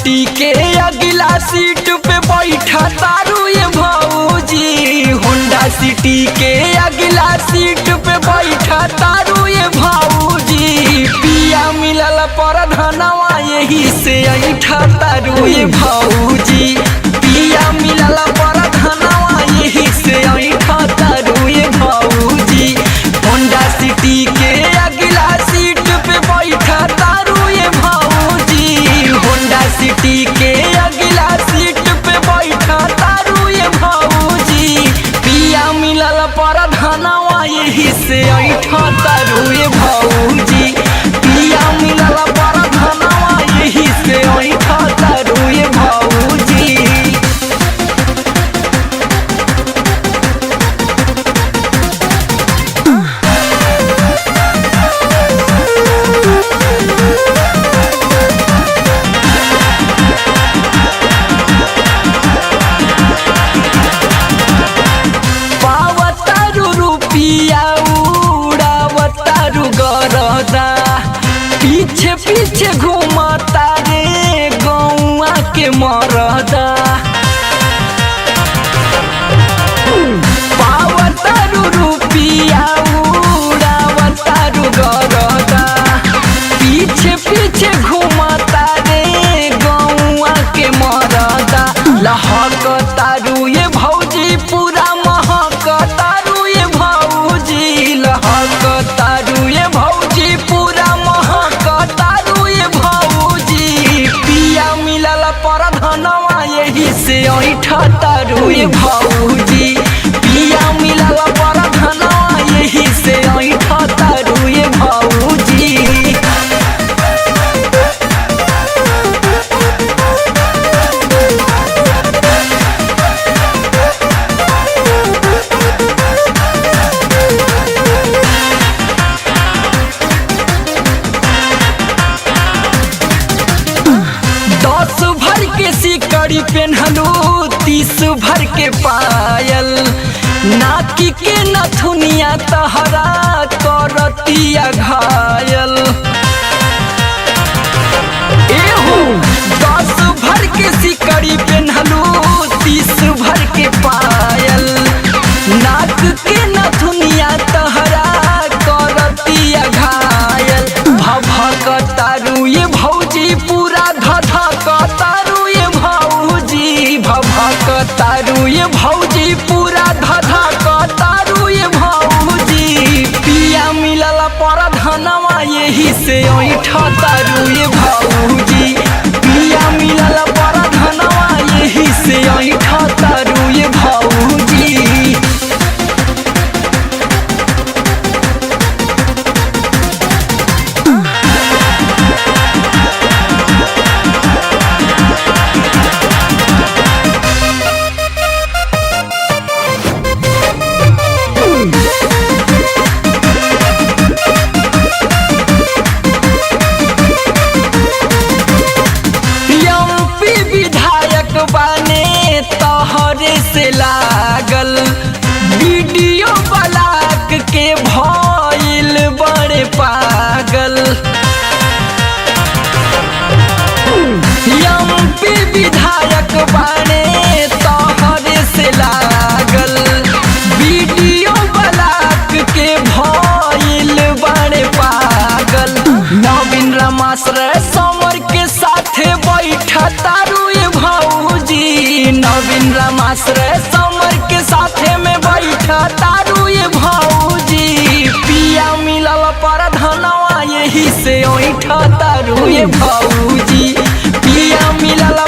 City के अगला seat पे बैठा तारू ये भाऊजी। होंडा सिटी के अगला सीट पे बैठा तारू ये भाऊजी। पिया मिलल पर धनवा यही से ऐठा तारू ये भाऊजी। पिया मिलल पर धनवा यही से ऐठा तारू ये भाऊजी। होंडा सिटी के अगला सीट पे बैठा तारू ये भाऊजी। होंडा सिटी के अगला सीट पे बैठा तारू ये भाऊजी। पिया मिलल पर धनवा यही से ऐठा तारू ये भाऊजी। पिया मिलल पर धनवा यही से ऐठा तारू ये भाऊजी। पावतारू रुपिया उड़ावतारू गरदा। पीछे पीछे घूमता रे गौआ के मरदा। पावतारू रुपिया उड़ावतारू गरदा। पीछे पीछे घूमता रे गौआ के मरदा। लहकतारू ये भौजी पूरा महकतारू ये भौजी। लहकतारू ये भौजी पूरा महकतारू ये भौजी। पिया मिलल पर धनवा यही से ऐठा तारू ये भौजी। पिया मिलल पर धनवा यही से ऐठा तारू ये भौजी। दस भर के सिकड़ी पेन्हलू 30 भर के पायल। नाकी के नथुनिया तहरा करतिया घायल। एहो 10 भर के सिकड़ी पेन्हलू 30 भर के पायल। नाक के नथुनिया तहरा करतिया घायल। भभकतारू ये भौजी पूरा धधकतारू ये भौजी। भभकतारू ये भौजी पूरा धधकतारू ये भौजी। पिया मिलल पर धनवा यही से ऐठा तारू ये भौजी। पिया मिलल पर धनवा यही से ऐठा तारू ये भौजी। एमपी विधायक बने तोहरे से लागल। वीडियो ब्लॉक के भइल बड़े पागल। एमपी विधायक बने तोहरे से लागल। वीडियो ब्लॉक के भइल बड़े पागल। नवीन रमाश्रय समर के साथे बैठा तारू ये भौजी। नवीन रमाश्रय समर के साथे में बैठा तारू ये भौजी। पिया मिलल पर धनवा यही से ऐठा तारू ये भौजी। पिया मिलल